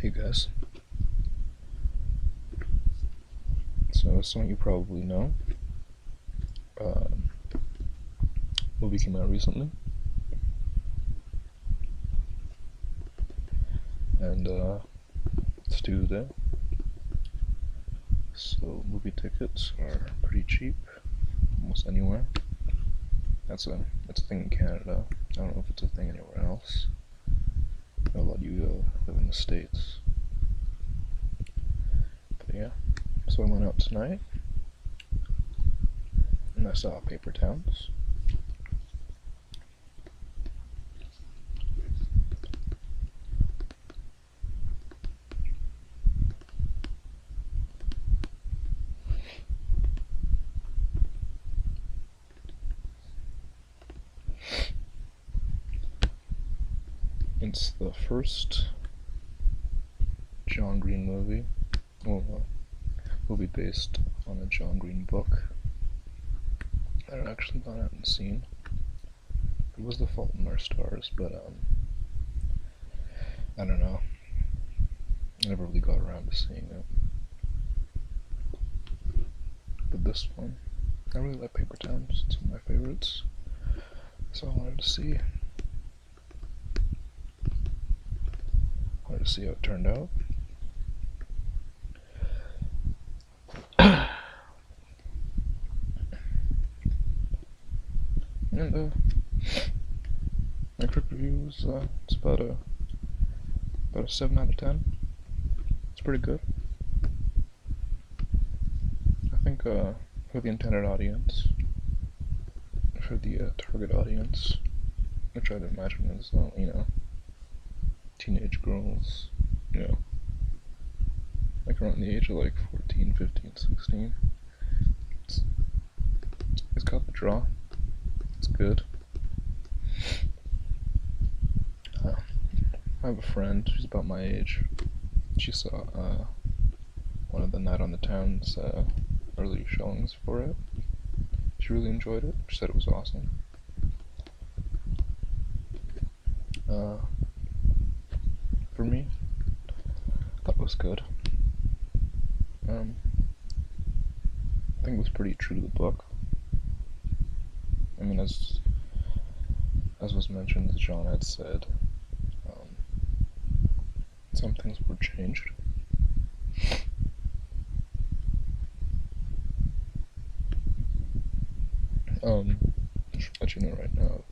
Hey guys, so as some of you probably know, uh, movie came out recently, and it's Tuesday, so movie tickets are pretty cheap, almost anywhere. That's a thing in Canada. I don't know if it's a thing anywhere else. I know a lot of you live in the States, but yeah. So I went out tonight, and I saw Paper Towns. It's the first John Green movie, well, movie based on a John Green book that I've actually gone out and seen. It was The Fault in Our Stars, but I don't know. I never really got around to seeing it. But this one, I really like Paper Towns. It's one of my favorites. So I wanted to see. Wanted to see how it turned out. And my quick review was it's about a 7 out of 10. It's pretty good. I think for the intended audience, for the target audience, which I'd imagine is teenage girls, like around the age of like 14, 15, 16. It's got the draw. It's good. I have a friend who's about my age. She saw one of the Night on the Town's early showings for it. She really enjoyed it. She said it was awesome. For me, I thought it was good. I think it was pretty true to the book. I mean, as was mentioned, as John had said, some things were changed. Just to let you know right now,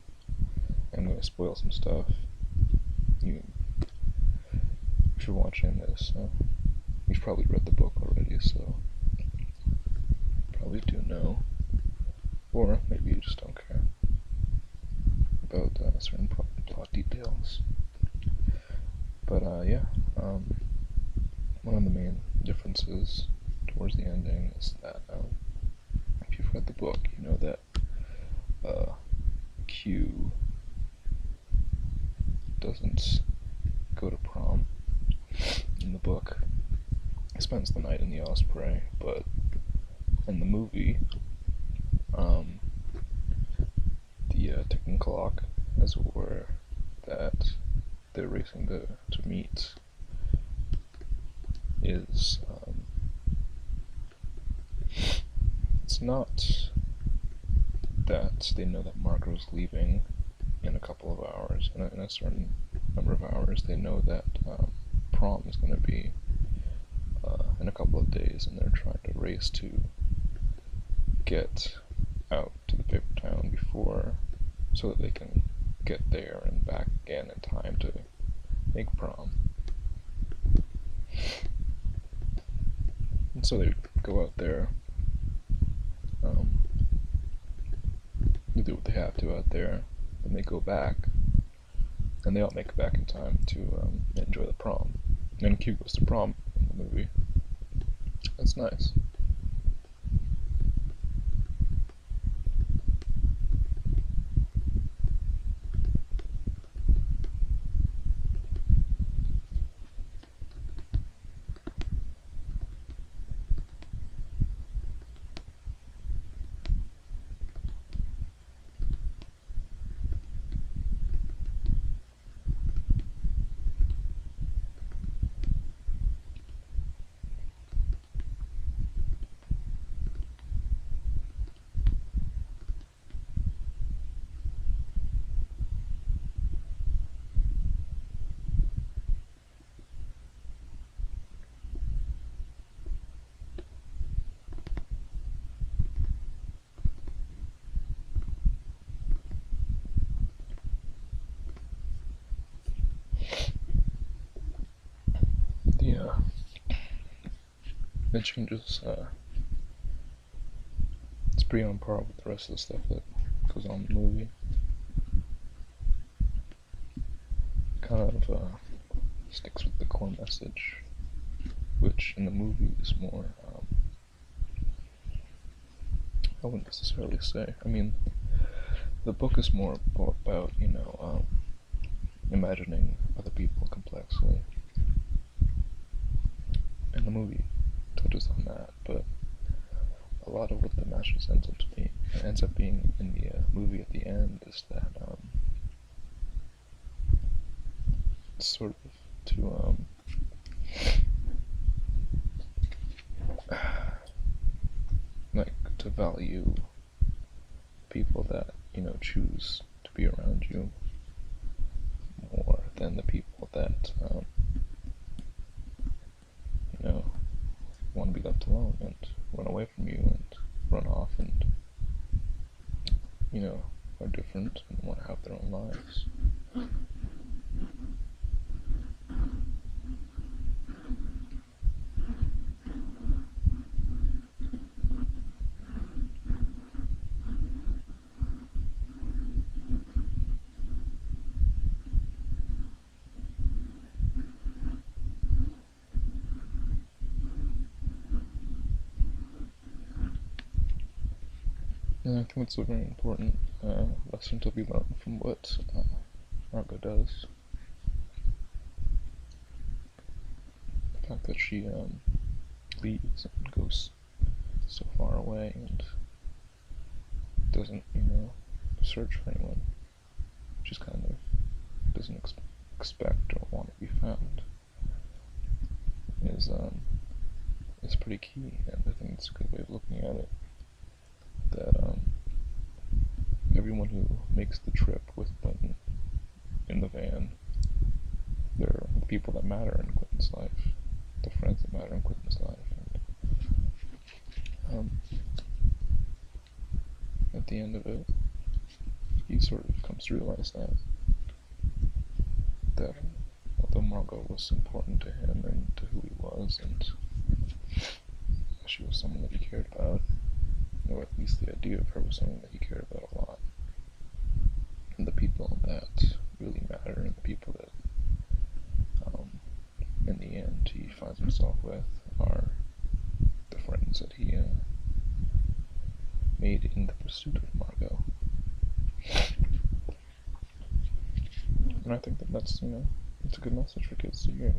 I'm going to spoil some stuff. If you're watching this, you've probably read the book already, so probably do know. Or maybe you just don't care about certain plot details. But yeah, one of the main differences towards the ending is that if you've read the book, you know that Q doesn't go to prom in the book. He spends the night in the Osprey, but in the movie, the ticking clock, as it were, that they're racing to meet is it's not that they know that Marco's leaving in a couple of hours, in a certain number of hours. They know that prom is going to be in a couple of days, and they're trying to race to get out to the paper town before, so that they can get there and back again in time to make prom. And so they go out there, they do what they have to out there, and they go back, and they all make it back in time to enjoy the prom. And Q goes to prom in the movie. That's nice. it changes. It's pretty on par with the rest of the stuff that goes on in the movie. Kind of sticks with the core message, which in the movie is more. I wouldn't necessarily say. I mean, the book is more about imagining other people complexly, and the movie touches on that, but a lot of what the message ends up being in the movie at the end is that sort of to like to value people that choose to be around you more than the people that want to be left alone and run away from you and run off and are different and want to have their own lives. And I think it's a very important lesson to be learned from what Margot does. The fact that she leaves and goes so far away and doesn't, search for anyone. Just kind of doesn't expect or want to be found is pretty key, and I think it's a good way of looking at it. That everyone who makes the trip with Quentin in the van, they're the people that matter in Quentin's life, the friends that matter in Quentin's life, and at the end of it, he sort of comes to realize that although Margot was important to him and to who he was, and she was someone that he cared about, or at least the idea of her was something that he cared about a lot. And the people that really matter, and the people that, in the end, he finds himself with, are the friends that he made in the pursuit of Margot. And I think that's, it's a good message for kids to hear,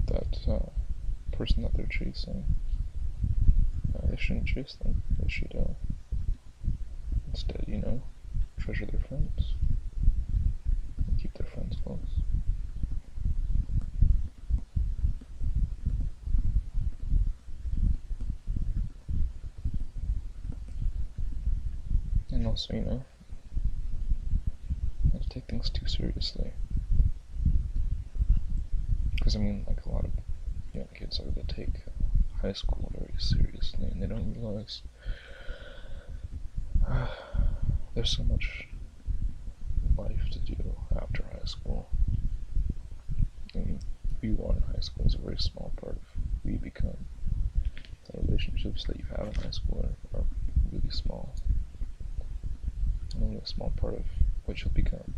that person that they're chasing, they shouldn't chase them. They should instead, treasure their friends and keep their friends close. And also, not to take things too seriously. Because, like a lot of young kids that take high school very seriously, and they don't realize there's so much life to do after high school. And who you are in high school is a very small part of who you become. The relationships that you have in high school are really small. And only a small part of what you'll become.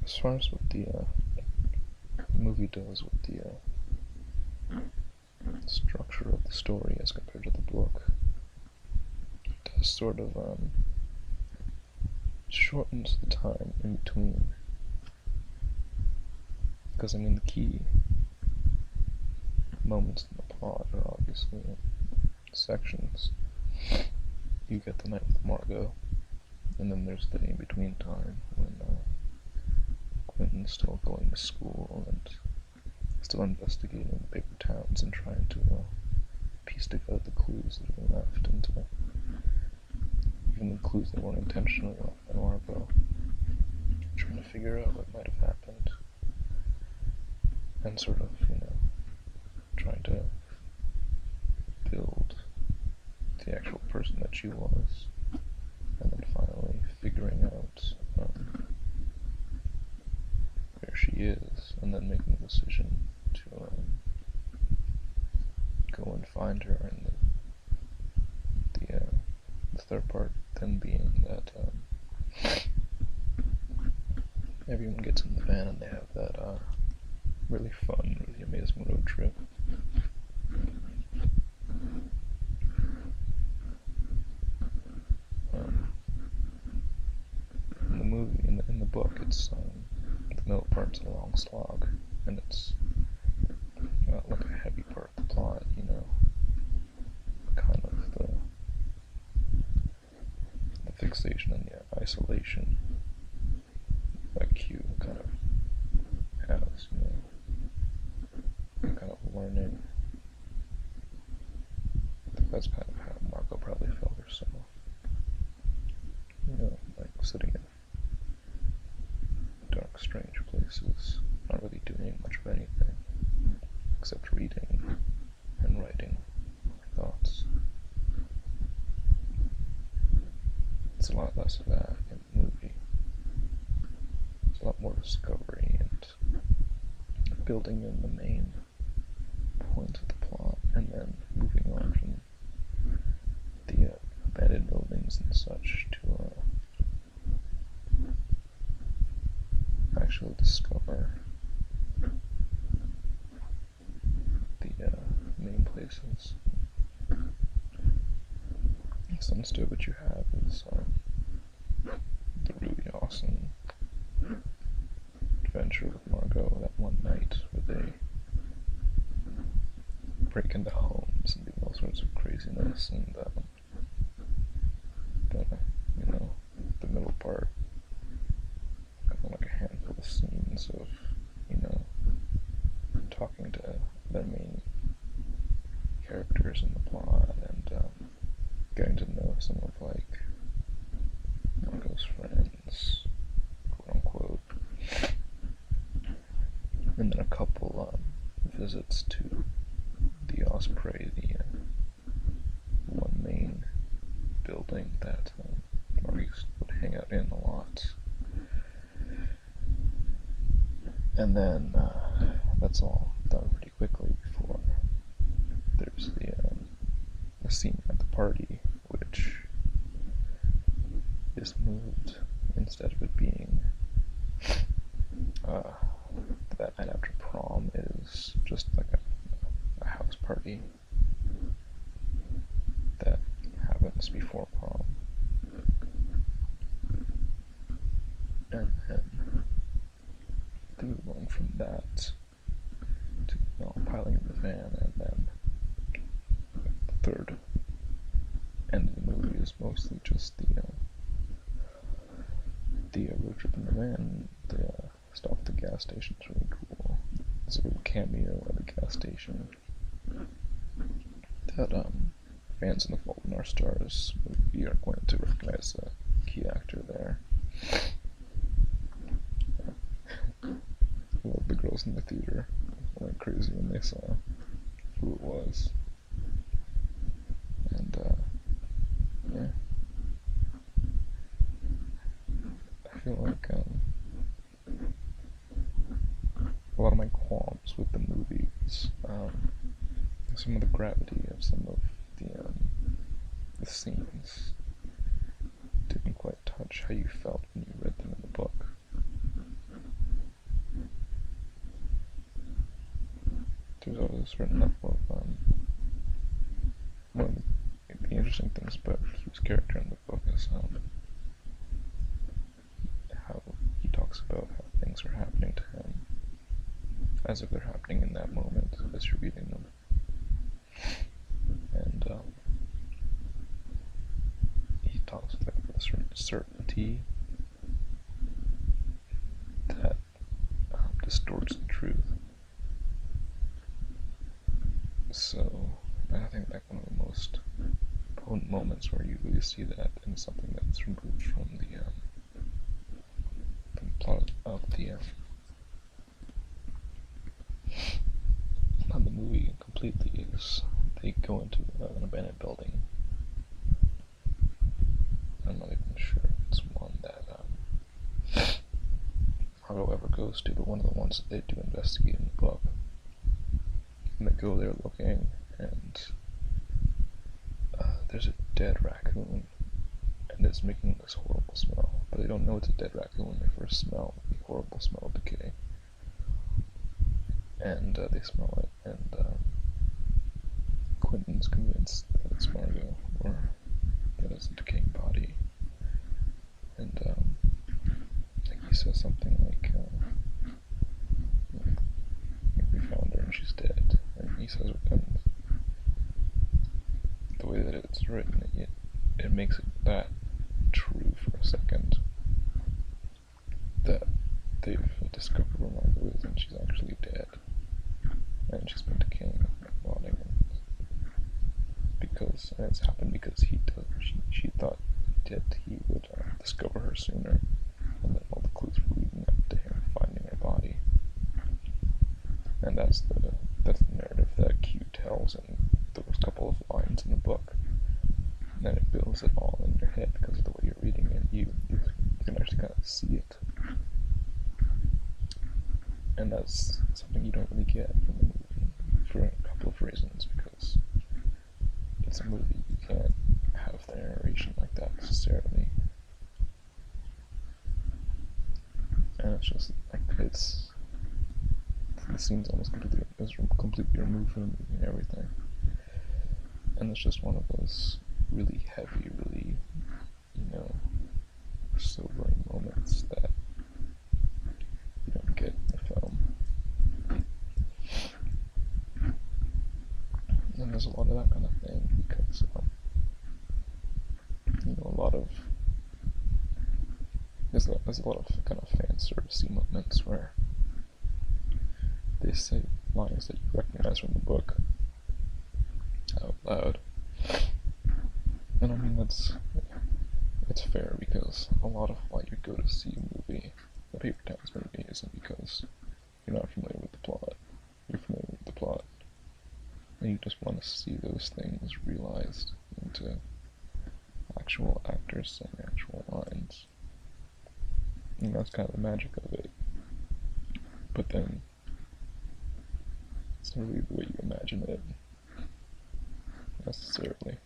as far as what the movie does with the structure of the story as compared to the book, it does sort of shortens the time in between. Because I mean, the key moments in the plot are obviously sections. You get the night with Margot, and then there's the in-between time when Quentin's still going to school and still investigating the paper towns and trying to piece together the clues that have been left, and even the clues that weren't intentionally left by Margot, trying to figure out what might have happened, and sort of, trying to build the actual person that she was, and then finally figuring out where she is, and then making a decision to go and find her. And the third part then being that everyone gets in the van and they have that really fun, really amazing road trip. In the movie, in the book, it's the middle part's a long slog, and it's like a heavy part of the plot, kind of the fixation and the isolation that Q kind of has, kind of learning. I think that's kind of how Margot probably felt herself. Like sitting in dark, strange places, not really doing much of anything, except reading and writing thoughts. It's a lot less of that in the movie. It's a lot more discovery and building in the main points of the plot, and then moving on from the abandoned buildings and such to actually discover the main places. So instead what you have is the really awesome adventure with Margot that one night where they break into homes and do all sorts of craziness, and the middle part, kind of like a handful of scenes of, talking to their main characters in the plot, and getting to know some of, like, Margot's friends, quote-unquote, and then a couple visits to the Osprey, the one main building that Margie would hang out in a lot. And then that's all done pretty quickly before there's the scene at the party, which is moved. Instead of it being that night after prom, is just like a house party that happens before prom. And then they move on from that to piling in the van, and then the third end of the movie is mostly just the road trip in the van. The stop at the gas station is really cool. There's a little cameo at the gas station that fans in the Fault in Our Stars movie are going to recognize the key actor there. The girls in the theater went crazy when they saw who it was. And yeah, I feel like a lot of my qualms with the movie is some of the gravity of some of the scenes didn't quite touch how you felt when you read them in the book. there's always a certain level of, one of the interesting things about Q's character in the book is, how he talks about how things are happening to him as if they're happening in that moment as you're reading them. And he talks about a certain certainty that distorts the truth. So I think like one of the most potent moments where you really see that in something that's removed from the plot of the movie completely is they go into an abandoned building. I'm not even sure if it's one that Harlow ever goes to, but one of the ones that they do investigate in the book. And they go there looking, and there's a dead raccoon, and it's making this horrible smell. But they don't know it's a dead raccoon when they first smell the horrible smell of decay. And they smell it, and Quentin's convinced that it's Margot, or that it's a decaying body. And like he says something like we found her and she's dead. And he says, and the way that it's written, it makes it that true for a second, that they've discovered where Margot is and she's actually dead. And she's been decaying and rotting. Because, and it's happened because she thought that he would discover her sooner, and that all the clues were leading up to him finding her body. And that's the narrative that Q tells in those couple of lines in the book. And it builds it all in your head because of the way you're reading it. You can actually kind of see it. And that's something you don't really get from the movie for a couple of reasons, because it's a movie, you can't have the narration like that necessarily. And it's just like the scene's almost completely removed from the movie and everything. And it's just one of those really heavy, really, sobering moments that you don't get in the film. And there's a lot of that kind of thing because, there's a lot of kind of fan servicey moments where they say lines that you recognize from the book out loud. And I mean, it's fair, because a lot of why you go to see a movie, a Paper Towns movie, isn't because you're not familiar with the plot. You're familiar with the plot. And you just want to see those things realized into actual actors saying actual lines. And that's kind of the magic of it. But then, it's not really the way you imagine it, necessarily.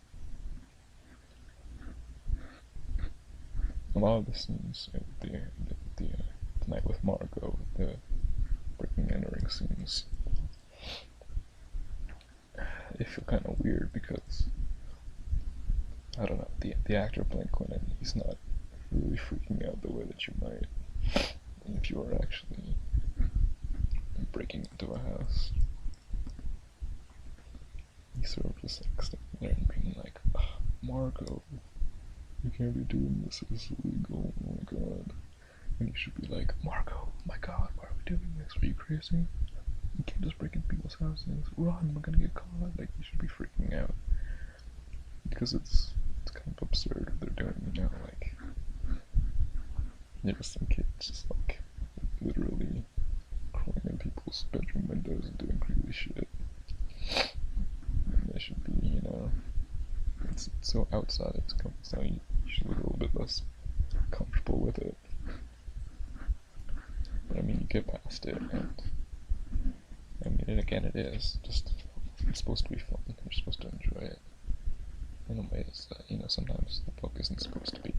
A lot of the scenes, the night with Margot, the breaking and entering scenes, they feel kind of weird because, I don't know, the actor playing Quentin, he's not really freaking out the way that you might if you were actually breaking into a house. He's sort of just like standing there and being like, Margot, you can't be doing this, it's illegal, oh my god. And you should be like, Margot, oh my god, why are we doing this? Are you crazy? You can't just break into people's houses. Run, we're gonna get caught. Like, you should be freaking out. Because it's kind of absurd what they're doing, like, there's some kids just like, literally crawling in people's bedroom windows and doing crazy shit. And they should be, it's so outside its comfort zone, you should look a little bit less comfortable with it. But I mean, you get past it, and I mean, and again, it is just, it's supposed to be fun. You're supposed to enjoy it in a way that, sometimes the book isn't supposed to be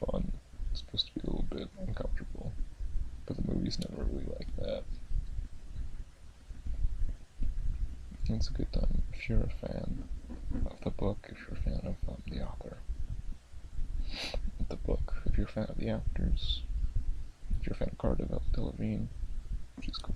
fun. It's supposed to be a little bit uncomfortable, but the movie's never really like that. it's a good time if you're a fan of the book, if you're a fan of the author. The book, if you're a fan of the actors, if you're a fan of Cara Delevingne, she's cool.